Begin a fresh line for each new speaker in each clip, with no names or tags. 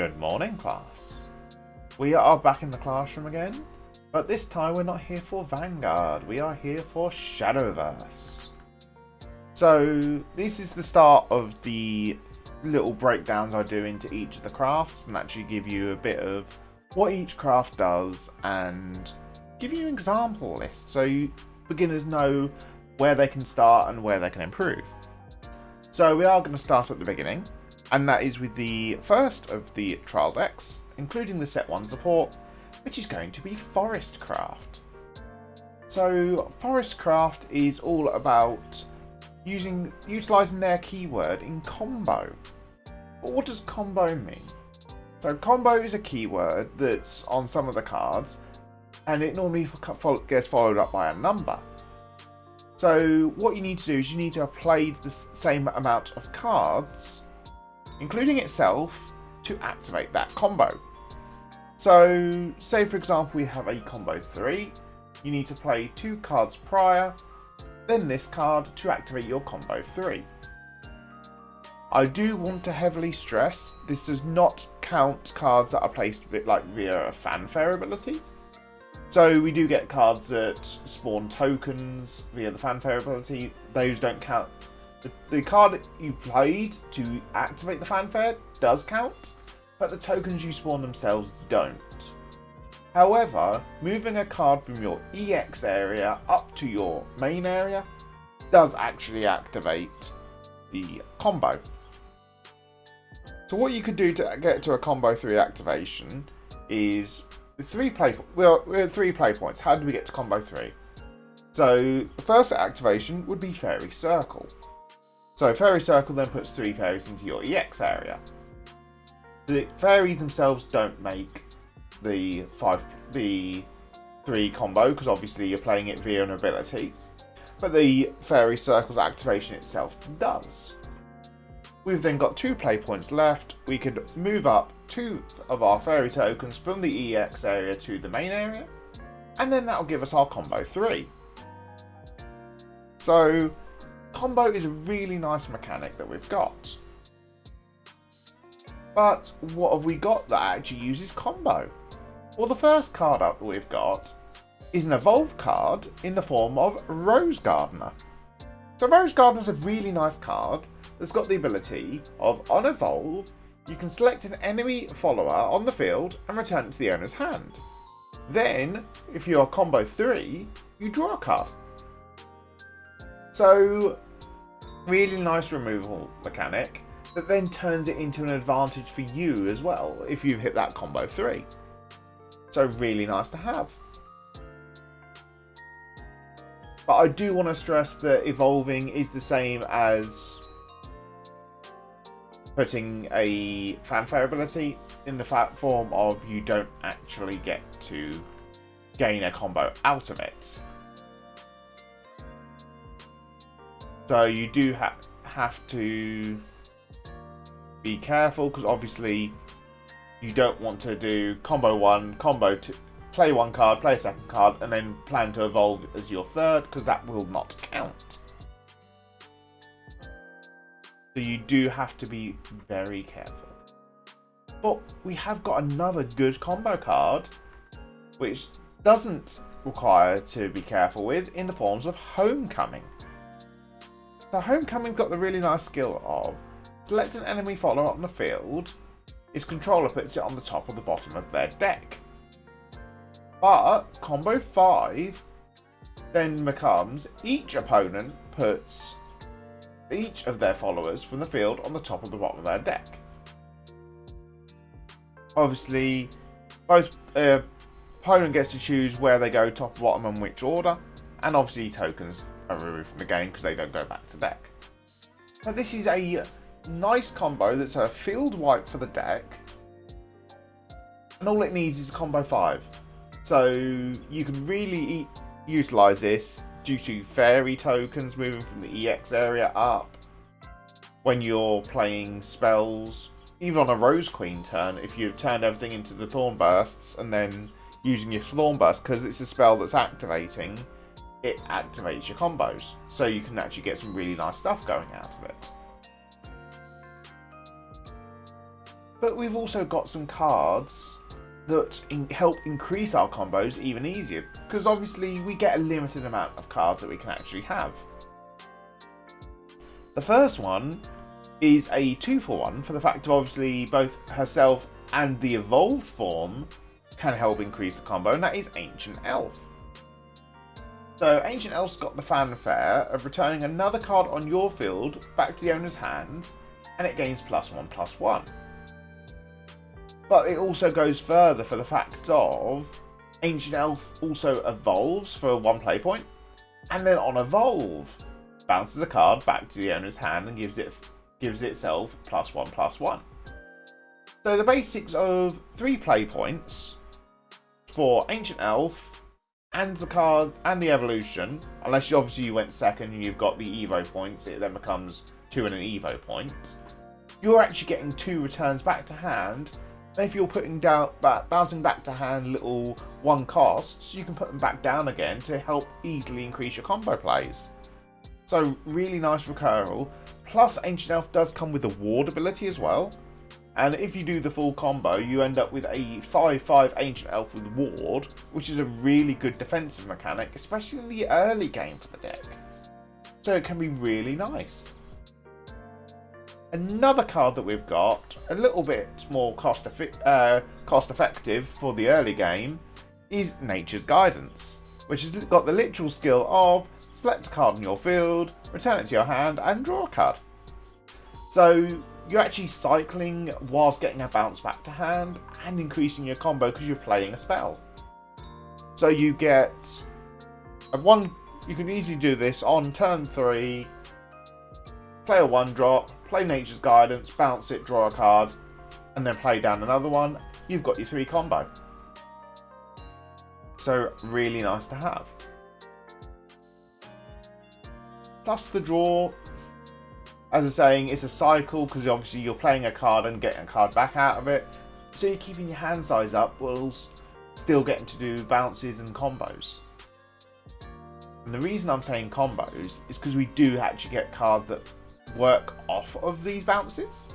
Good morning, class. We are back in the classroom again, but this time we're not here for Vanguard, we are here for Shadowverse. So, this is the start of the little breakdowns I do into each of the crafts and actually give you a bit of what each craft does and give you an example list so beginners know where they can start and where they can improve. So we are going to start at the beginning, and that is with the first of the trial decks, including the set 1 support, which is going to be Forestcraft. So Forestcraft is all about utilising their keyword in combo. But what does combo mean? So combo is a keyword that's on some of the cards, and it normally gets followed up by a number. So what you need to do is you need to have played the same amount of cards, including itself, to activate that combo. So say for example we have a combo 3, you need to play 2 cards prior, then this card to activate your combo 3. I do want to heavily stress this does not count cards that are placed via a fanfare ability. So we do get cards that spawn tokens via the fanfare ability. Those don't count. The card that you played to activate the fanfare does count, but the tokens you spawn themselves don't. However, moving a card from your EX area up to your main area does actually activate the combo. So what you could do to get to a combo 3 activation is we have 3 play points. How do we get to combo 3? So the first activation would be Fairy Circle. So Fairy Circle then puts 3 fairies into your EX area. The fairies themselves don't make the 3 combo because obviously you're playing it via an ability, but the Fairy Circle's activation itself does. We've then got 2 play points left. We could move up 2 of our fairy tokens from the EX area to the main area, and then that'll give us our combo 3. So combo is a really nice mechanic that we've got. But what have we got that actually uses combo? Well, the first card up that we've got is an evolve card in the form of Rose Gardener. So Rose Gardener is a really nice card that's got the ability of, on evolve, you can select an enemy follower on the field and return it to the owner's hand. Then, if you're combo 3, you draw a card. So, really nice removal mechanic that then turns it into an advantage for you as well if you've hit that combo 3. So really nice to have. But I do want to stress that evolving is the same as putting a fanfare ability in the form of you don't actually get to gain a combo out of it. So you do have to be careful because obviously you don't want to do combo 1, combo 2, play 1 card, play a second card, and then plan to evolve as your third because that will not count. So you do have to be very careful. But we have got another good combo card, which doesn't require to be careful with, in the forms of Homecoming. So Homecoming's got the really nice skill of select an enemy follower on the field, its controller puts it on the top or the bottom of their deck. But combo 5 then becomes each opponent puts each of their followers from the field on the top or the bottom of their deck. Obviously, both opponent gets to choose where they go top, bottom, and which order, and obviously tokens are removed from the game because they don't go back to deck. But this is a nice combo that's a field wipe for the deck, and all it needs is a combo 5. So you can really utilise this due to fairy tokens moving from the EX area up. When you're playing spells, even on a Rose Queen turn, if you've turned everything into the Thorn Bursts and then using your Thorn Burst, because it's a spell that's activating, it activates your combos. So you can actually get some really nice stuff going out of it. But we've also got some cards that help increase our combos even easier, because obviously we get a limited amount of cards that we can actually have. The first one is a 2-for-1 for the fact of obviously both herself and the evolved form can help increase the combo, and that is Ancient Elf. So Ancient Elf's got the fanfare of returning another card on your field back to the owner's hand, and it gains +1/+1. But it also goes further for the fact of Ancient Elf also evolves for 1 play point, and then on evolve, bounces a card back to the owner's hand and gives itself +1/+1. So the basics of 3 play points for Ancient Elf and the card and the evolution, unless you went second and you've got the Evo points, it then becomes 2 and an Evo point. You're actually getting 2 returns back to hand. And if you're bouncing back to hand little 1 costs, you can put them back down again to help easily increase your combo plays. So really nice recurral. Plus Ancient Elf does come with the ward ability as well. And if you do the full combo, you end up with a 5/5 Ancient Elf with ward, which is a really good defensive mechanic, especially in the early game for the deck. So it can be really nice. Another card that we've got, a little bit more cost effective for the early game, is Nature's Guidance, which has got the literal skill of select a card on your field, return it to your hand, and draw a card. So you're actually cycling whilst getting a bounce back to hand and increasing your combo because you're playing a spell. So you get you can easily do this on turn 3, play a 1-drop, play Nature's Guidance, bounce it, draw a card, and then play down another one. You've got your 3 combo. So really nice to have. Plus the draw, as I was saying, it's a cycle because obviously you're playing a card and getting a card back out of it. So you're keeping your hand size up whilst still getting to do bounces and combos. And the reason I'm saying combos is because we do actually get cards that work off of these bounces.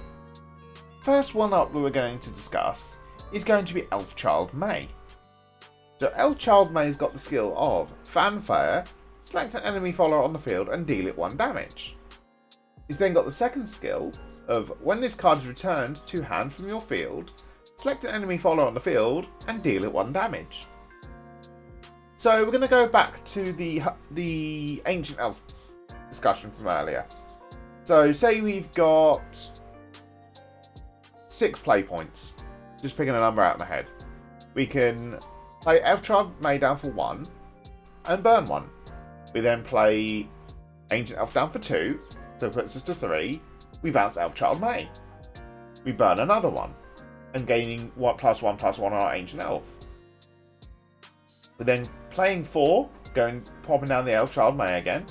First one up that we're going to discuss is going to be Elfchild May. So Elfchild May's got the skill of Fanfare, select an enemy follower on the field and deal it 1 damage. He's then got the second skill of when this card is returned to hand from your field, select an enemy follower on the field and deal it 1 damage. So we're going to go back to the Ancient Elf discussion from earlier. So say we've got 6 play points, just picking a number out of my head. We can play Elfchild May down for 1 and burn 1. We then play Ancient Elf down for 2, so it puts us to 3. We bounce Elfchild May. We burn another 1 and gaining +1/+1 on our Ancient Elf. We're then playing 4, popping down the Elfchild May again,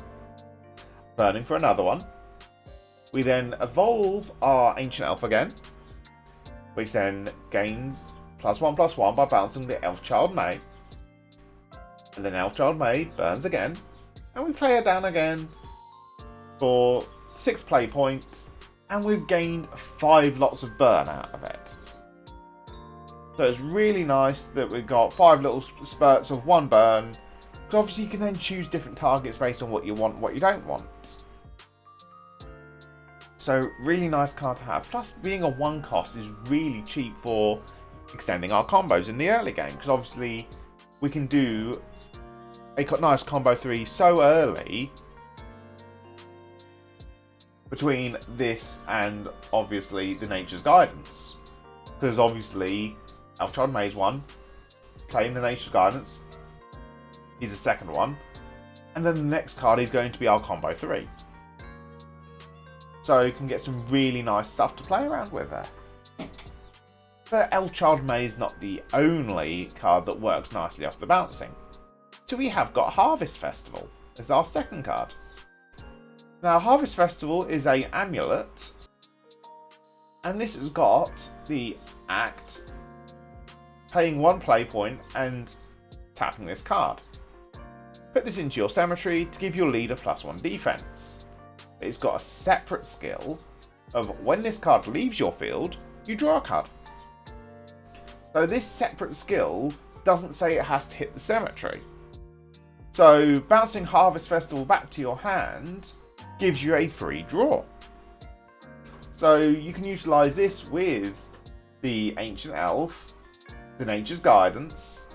burning for another 1. We then evolve our Ancient Elf again, which then gains +1/+1 by bouncing the Elfchild May. And then Elfchild May burns again, and we play her down again for 6 play points, and we've gained 5 lots of burn out of it. So it's really nice that we've got 5 little spurts of 1 burn, because obviously you can then choose different targets based on what you want and what you don't want. So really nice card to have. Plus being a 1 cost is really cheap for extending our combos in the early game, because obviously we can do a nice combo 3 so early between this and obviously the Nature's Guidance, because obviously Elfchild May's 1, playing the Nature's Guidance is the second one, and then the next card is going to be our combo 3. So you can get some really nice stuff to play around with there. But Elfchild May is not the only card that works nicely off the bouncing. So we have got Harvest Festival as our second card. Now Harvest Festival is an amulet, and this has got the act paying 1 play point and tapping this card. Put this into your cemetery to give your leader +1 defense. It's got a separate skill of when this card leaves your field, you draw a card. So this separate skill doesn't say it has to hit the cemetery. So bouncing Harvest Festival back to your hand gives you a free draw. So you can utilise this with the Ancient Elf, the Nature's Guidance.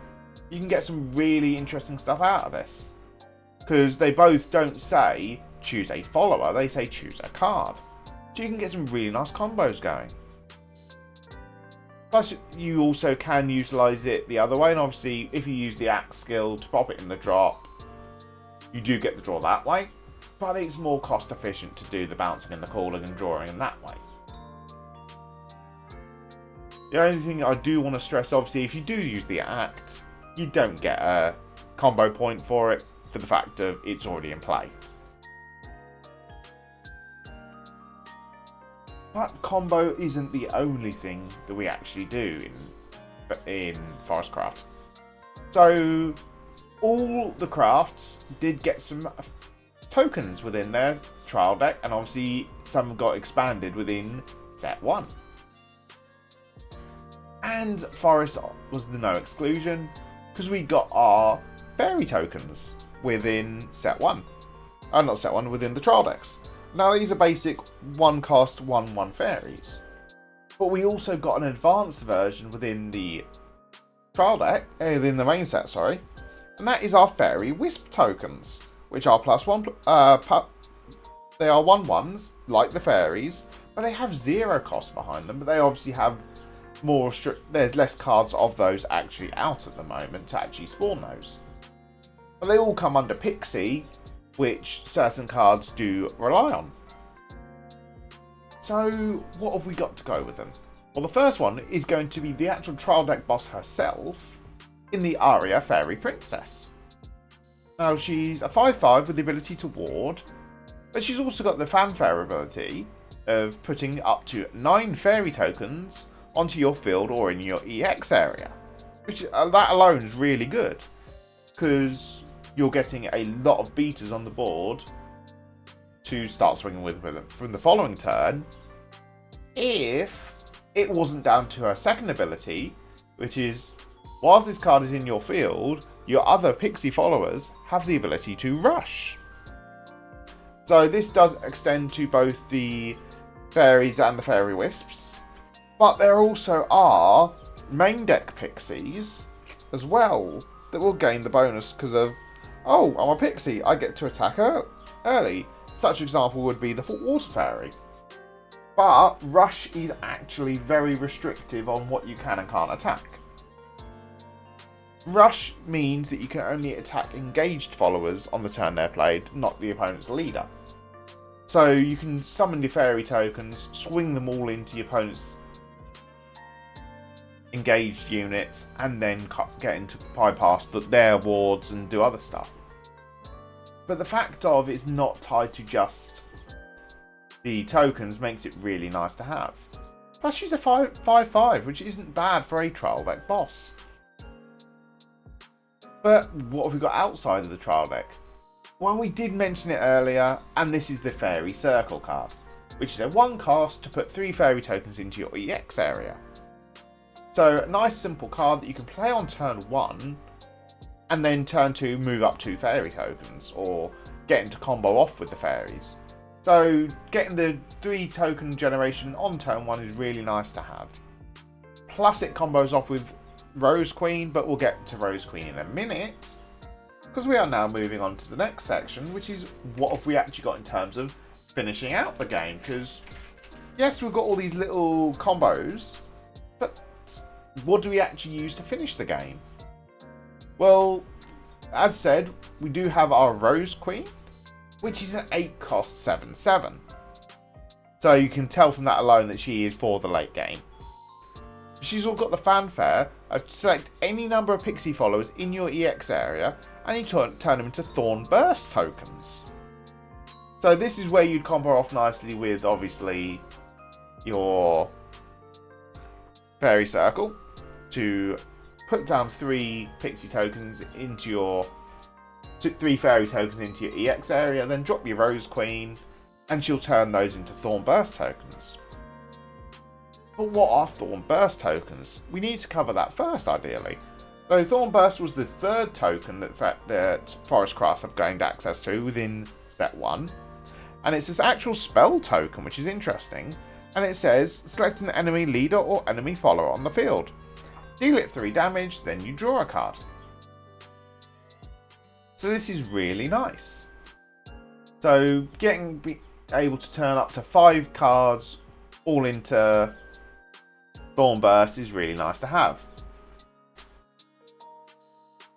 You can get some really interesting stuff out of this. Because they both don't say choose a follower, they say choose a card. So you can get some really nice combos going. Plus you also can utilise it the other way, and obviously if you use the axe skill to pop it in the drop, you do get the draw that way. But it's more cost efficient to do the bouncing and the calling and drawing in that way. The only thing I do want to stress, obviously, if you do use the act, you don't get a combo point for it, for the fact of it's already in play. But combo isn't the only thing that we actually do in Forestcraft. So all the crafts did get some tokens within their trial deck, and obviously some got expanded within set 1. And Forest was the no exclusion, because we got our fairy tokens within set 1. Not set 1, within the trial decks. Now these are basic 1 cost 1/1 fairies. But we also got an advanced version within the trial deck, within the main set, sorry. And that is our fairy wisp tokens, which are +1, they are 1/1s, like the fairies, but they have 0 cost behind them, but they obviously have more there's less cards of those actually out at the moment to actually spawn those. But they all come under Pixie, which certain cards do rely on. So what have we got to go with them? Well, the first one is going to be the actual trial deck boss herself in the Aria Fairy Princess. Now she's a 5/5 with the ability to ward, but she's also got the fanfare ability of putting up to 9 fairy tokens onto your field or in your EX area, which that alone is really good, because you're getting a lot of beaters on the board to start swinging with them from the following turn, if it wasn't down to her second ability, which is, whilst this card is in your field, your other pixie followers have the ability to rush. So this does extend to both the fairies and the fairy wisps, but there also are main deck pixies as well that will gain the bonus because of, oh, I'm a pixie, I get to attack early. Such example would be the water fairy. But rush is actually very restrictive on what you can and can't attack. Rush means that you can only attack engaged followers on the turn they're played, not the opponent's leader. So you can summon your fairy tokens, swing them all into your opponent's engaged units, and then get into bypass their wards and do other stuff. But the fact of it's not tied to just the tokens makes it really nice to have. Plus she's a 5/5, which isn't bad for a trial deck boss. But what have we got outside of the trial deck? Well, we did mention it earlier, and this is the Fairy Circle card, which is a 1 cost to put 3 fairy tokens into your EX area. So a nice simple card that you can play on turn 1, and then turn 2 move up 2 fairy tokens, or get into combo off with the fairies. So getting the 3 token generation on turn 1 is really nice to have. Plus it combos off with Rose Queen, but we'll get to Rose Queen in a minute, because we are now moving on to the next section, which is what have we actually got in terms of finishing out the game. Because yes, we've got all these little combos, but what do we actually use to finish the game? Well, as said, we do have our Rose Queen, which is an 8 cost 7/7. So you can tell from that alone that she is for the late game. She's all got the fanfare of select any number of pixie followers in your EX area and you turn them into Thorn Burst tokens. So this is where you'd combo off nicely with obviously your Fairy Circle to put down 3 pixie tokens into your 3 fairy tokens into your EX area, then drop your Rose Queen and she'll turn those into Thorn Burst tokens. But what are Thorn Burst tokens? We need to cover that first, ideally. So Thorn Burst was the third token that Forestcraft have gained access to within set 1. And it's this actual spell token, which is interesting. And it says, select an enemy leader or enemy follower on the field. Deal it 3 damage, then you draw a card. So this is really nice. So being able to turn up to 5 cards all into Thorn Burst is really nice to have.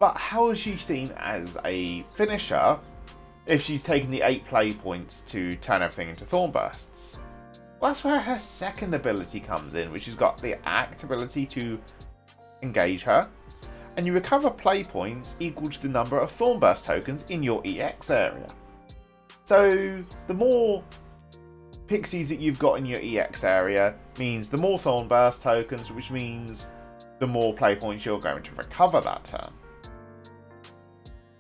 But how is she seen as a finisher if she's taken the 8 play points to turn everything into Thorn Bursts? Well, that's where her second ability comes in, which has got the act ability to engage her. And you recover play points equal to the number of Thorn Burst tokens in your EX area. So the more pixies that you've got in your EX area means the more Thorn Burst tokens, which means the more play points you're going to recover that turn.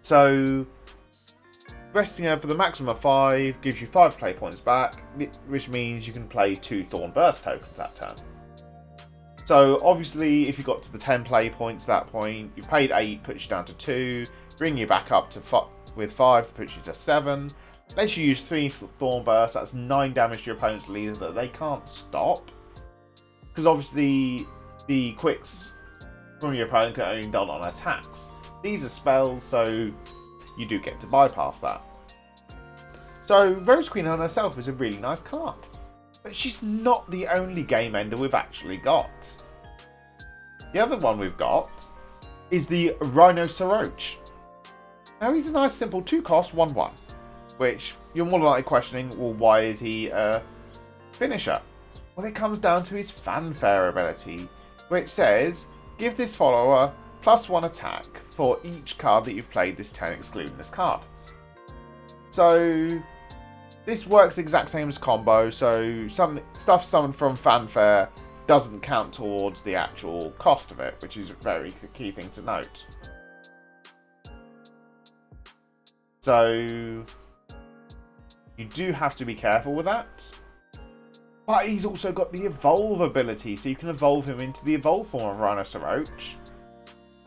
So resting her for the maximum of 5 gives you 5 play points back, which means you can play 2 Thorn Burst tokens that turn. So obviously if you got to the 10 play points at that point, you've paid 8, puts you down to 2, bring you back up to with 5, puts you to 7. Unless you use 3 Thorn Bursts, that's 9 damage to your opponent's leader that they can't stop. Because obviously the quicks from your opponent are only done on attacks. These are spells, so you do get to bypass that. So Rose Queen on herself is a really nice card. But she's not the only game ender we've actually got. The other one we've got is the Rhinoceroach. Now he's a nice simple 2-cost 1/1. Which you're more likely questioning, well, why is he a finisher? Well, it comes down to his fanfare ability, which says, give this follower +1 attack for each card that you've played this turn, excluding this card. So this works the exact same as combo, so some stuff summoned from fanfare doesn't count towards the actual cost of it, which is a very key thing to note. So you do have to be careful with that. But he's also got the evolve ability, so you can evolve him into the evolved form of Rhinoceroach,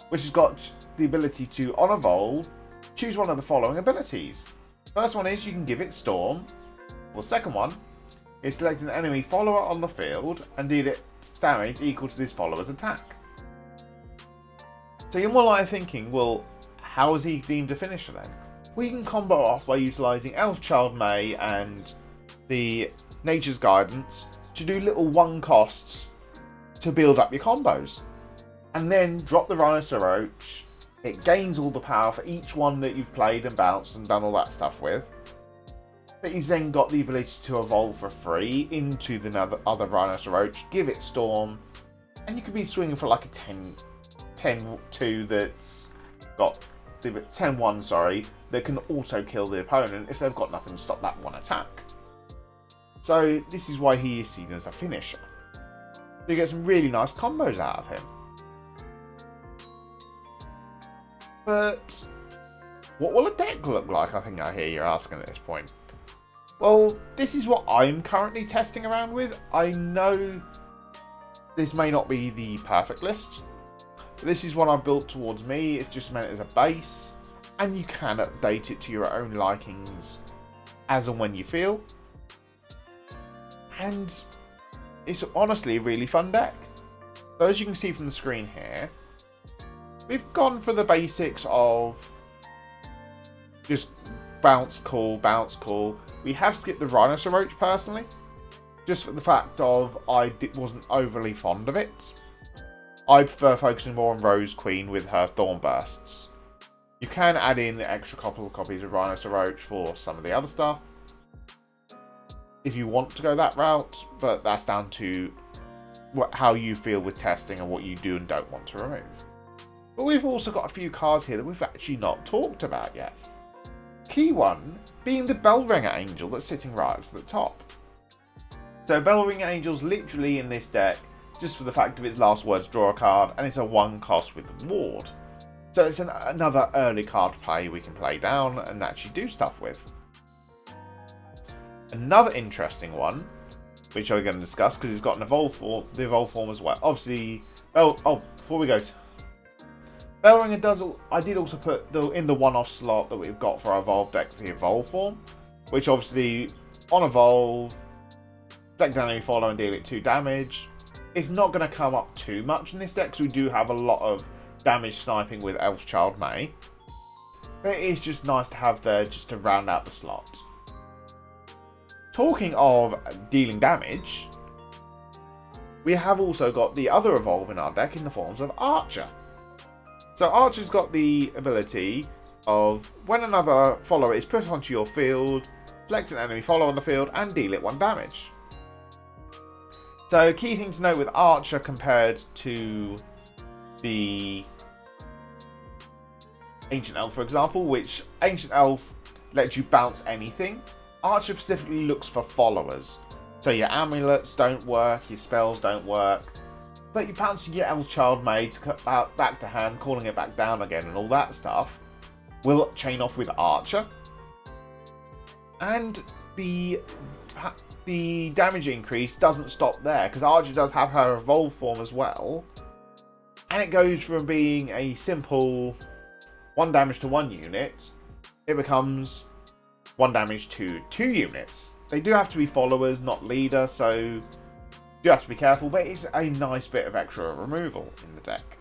which has got the ability to, on evolve, choose one of the following abilities. First one is you can give it Storm. Well, the second one is select an enemy follower on the field and deal it damage equal to this follower's attack. So you're more likely thinking, well, how is he deemed a finisher then? Well, you can combo off by utilising Elfchild May and the Nature's Guidance to do little 1-costs to build up your combos. And then drop the Rhinoceroach. It gains all the power for each one that you've played and bounced and done all that stuff with. But he's then got the ability to evolve for free into the other Rhinoceroach, give it Storm, and you could be swinging for like a 10-2 that's got the 10-1, sorry, that can also kill the opponent if they've got nothing to stop that one attack. So this is why he is seen as a finisher. So you get some really nice combos out of him. But what will a deck look like, I think I hear you asking at this point. Well, this is what I'm currently testing around with. I know this may not be the perfect list. But this is one I've built towards me. It's just meant as a base. And you can update it to your own likings as and when you feel. And it's honestly a really fun deck. So as you can see from the screen here, we've gone for the basics of just bounce, call, bounce, call. We have skipped the Rhinoceroach personally, just for the fact of I wasn't overly fond of it. I prefer focusing more on Rose Queen with her Thorn Bursts. You can add in an extra couple of copies of Rhinoceroach for some of the other stuff, if you want to go that route, but that's down to how you feel with testing and what you do and don't want to remove. But we've also got a few cards here that we've actually not talked about yet. Key one being the Bellringer Angel that's sitting right up to the top. So Bellringer Angel's literally in this deck just for the fact of its last words draw a card, and it's a 1-cost with Ward. So it's another early card play we can play down and actually do stuff with. Another interesting one which I'm going to discuss because it's got an evolved form, the evolved form as well. Obviously, before we go, Bellringer does. I did also put in the one-off slot that we've got for our evolved deck the evolved form, which obviously on evolve, deck down enemy follow and deal it 2 damage. It's not going to come up too much in this deck because we do have a lot of damage sniping with Elfchild May. But it is just nice to have there just to round out the slot. Talking of dealing damage, we have also got the other evolve in our deck in the forms of Archer. So Archer's got the ability of when another follower is put onto your field, select an enemy follower on the field and deal it 1 damage. So key thing to note with Archer compared to the Ancient Elf, for example, which Ancient Elf lets you bounce anything. Archer specifically looks for followers. So your amulets don't work, your spells don't work, but you're bouncing your Elfchild May to cut back to hand, calling it back down again and all that stuff will chain off with Archer. And the damage increase doesn't stop there, because Archer does have her evolved form as well. And it goes from being a simple 1 damage to 1 unit, it becomes 1 damage to 2 units. They do have to be followers, not leader, so you do have to be careful, but it's a nice bit of extra removal in the deck.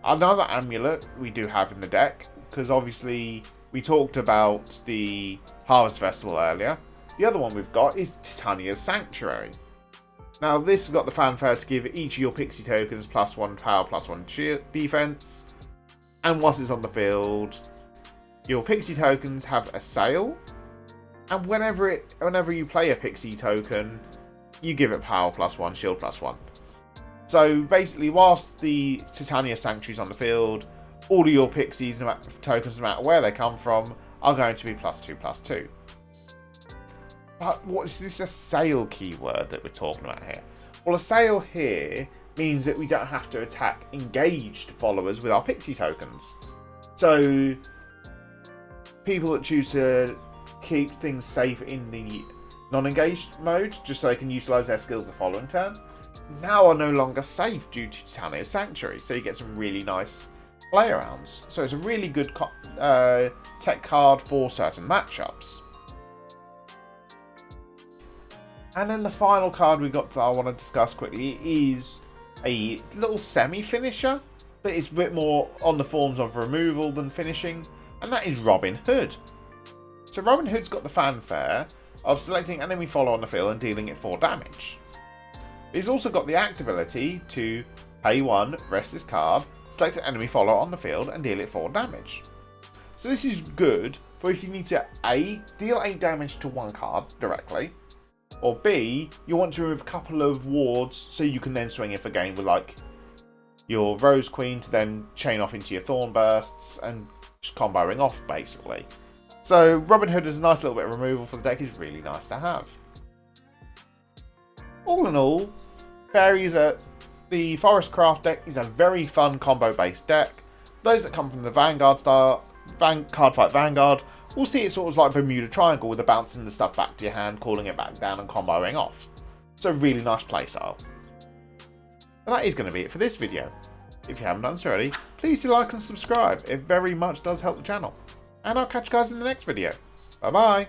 Another amulet we do have in the deck, because obviously we talked about the Harvest Festival earlier. The other one we've got is Titania's Sanctuary. Now this has got the fanfare to give each of your pixie tokens +1 power, +1 shield defense. And once it's on the field, your pixie tokens have a sail. And whenever you play a pixie token, you give it power +1, shield +1. So basically, whilst the Titania Sanctuary is on the field, all of your pixies, tokens, no matter where they come from, are going to be +2/+2. But what is this a sail keyword that we're talking about here? Well, a sail here means that we don't have to attack engaged followers with our pixie tokens. So people that choose to keep things safe in the non-engaged mode, just so they can utilise their skills the following turn, now are no longer safe due to Titania's Sanctuary. So you get some really nice play arounds. So it's a really good tech card for certain matchups. And then the final card we got that I want to discuss quickly is a little semi-finisher, but it's a bit more on the forms of removal than finishing, and that is Robin Hood. So Robin Hood's got the fanfare of selecting enemy follower on the field and dealing it 4 damage. He's also got the act ability to pay 1, rest this card, select an enemy follower on the field and deal it 4 damage. So this is good for if you need to A, deal 8 damage to 1 card directly, or B, you want to remove a couple of wards so you can then swing in for game with like your Rose Queen to then chain off into your Thorn Bursts and just comboing off basically. So Robin Hood is a nice little bit of removal for the deck, is really nice to have. All in all, the Forestcraft deck is a very fun combo based deck. Those that come from the Vanguard style, Cardfight Vanguard, will see it sort of like Bermuda Triangle with the bouncing the stuff back to your hand, calling it back down and comboing off. So really nice playstyle. And that is going to be it for this video. If you haven't done so already, please do like and subscribe. It very much does help the channel. And I'll catch you guys in the next video. Bye bye.